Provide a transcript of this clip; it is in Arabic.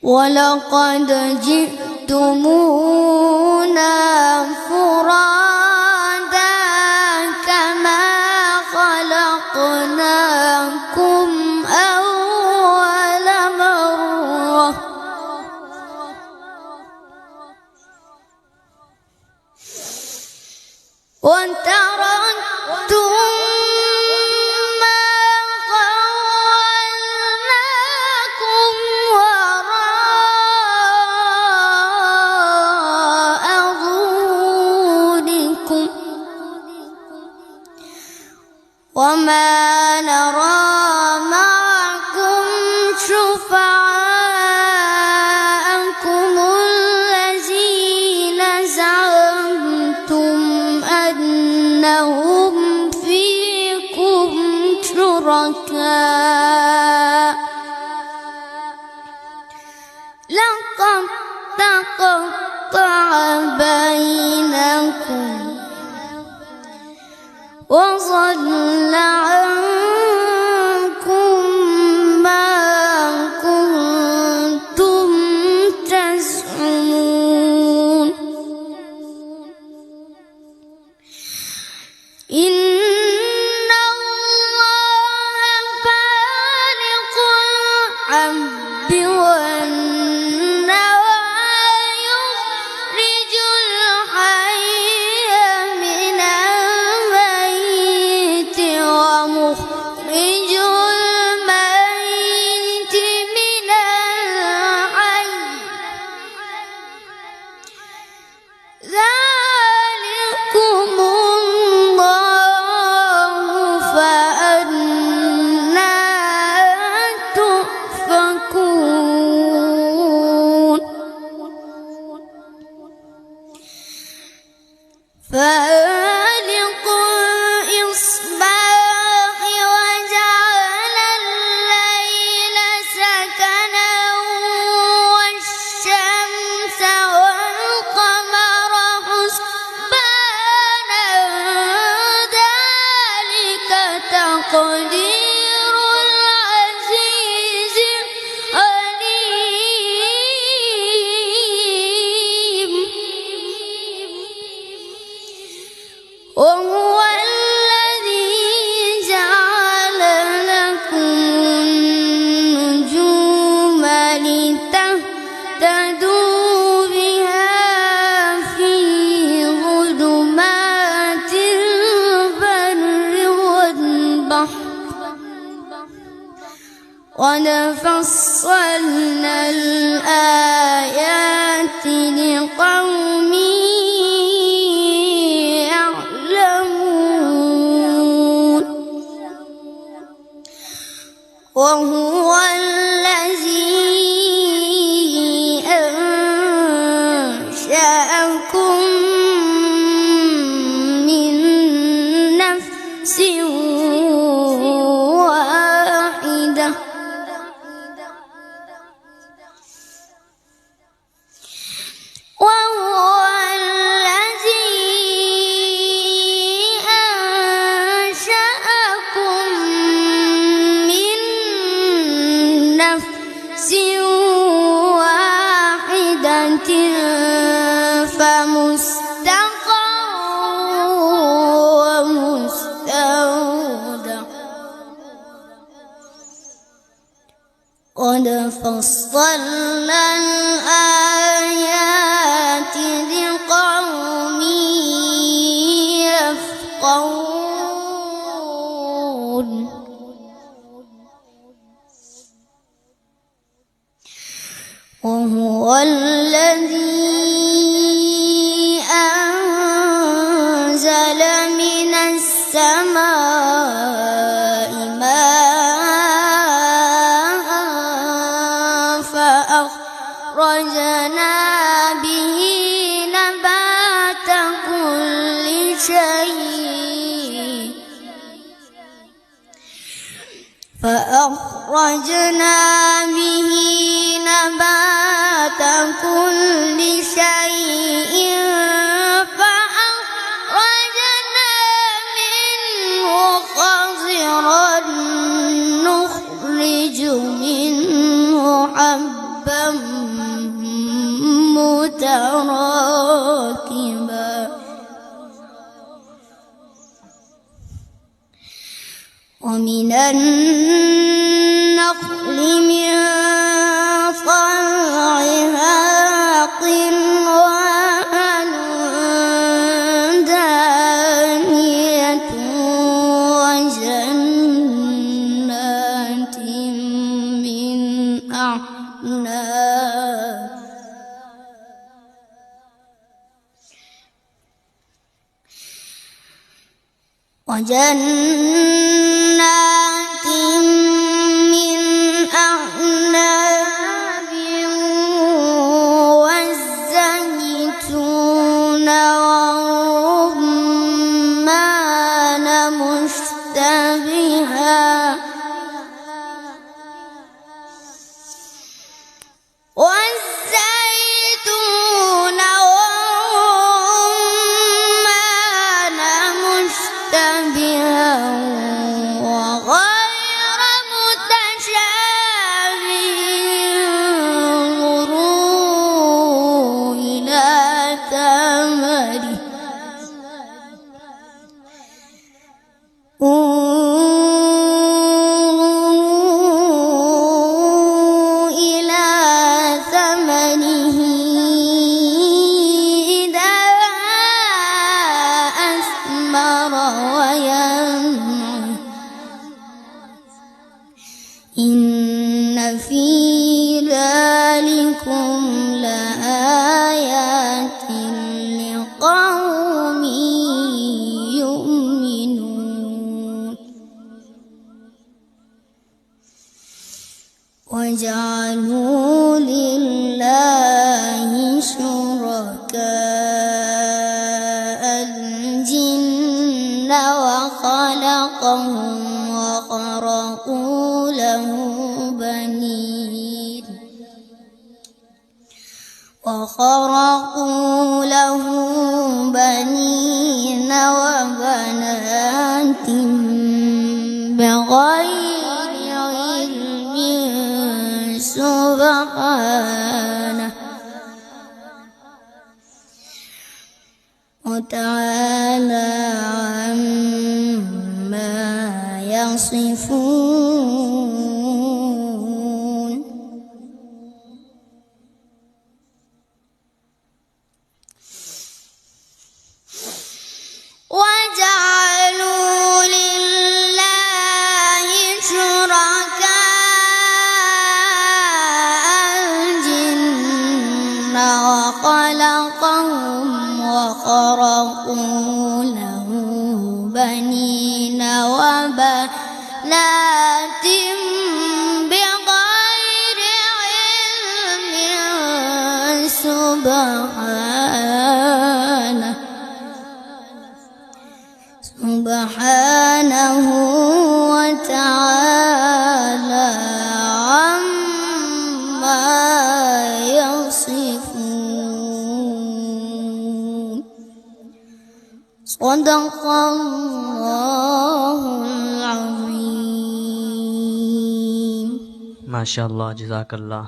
ولقد جئتمونا فرادا كما خلقناكم أول مرة وتركتم ما خولناكم وراء ظهوركم وما نرى معكم شفعاءكم الذين زعمتم أنهم فيكم شركاء لقد تقطع بينكم وضل عنكم ما كنتم تزعمون إن الله فالق الحب والنوى يخرج الحي من الميت ومخرج الميت من الحي ذلكم الله فأنى تؤفكون فالق الإصباح وجعل الليل سكنا والشمس والقمر حسبانا ذلك تقدير العزيز العليم وهو الذي جعل لكم النجوم لتهتدوا بها في ظلمات البر والبحر قد فصلنا الآيات لقوم يعلمون وهو الذي أنشأكم من نفس واحدة وهو الذي أنشأكم من نفس واحدة فمستقر ومستودع قد فصلنا الآيات لقوم يفقهون وهو الذي أنزل من السماء ماء فأخرجنا به نبات كل شيء فأخرجنا به نبات كل شيء فأخرجنا منه خضرا نخرج منه حبا متراكبا ومن النخل من طلعها قنوان دانية وجنات من أعناب والزيتون والرمان مشتبها وغير متشابه انظروا إلى ثمره إذا أثمر وينعم إن في ذلكم لآيات لقوم يؤمنون وجعلوا لله شركاء الجن وخلقهم وخرقوا له بنين وبنات بغير علم سبحانه وتعالى عما يصفون وجعلوا لله شركاء الجن وخلقهم وخرقوا له بنين وبنات بغير علم سبحانه وتعالى عما يصفون صدق الله العظيم ما شاء الله جزاك الله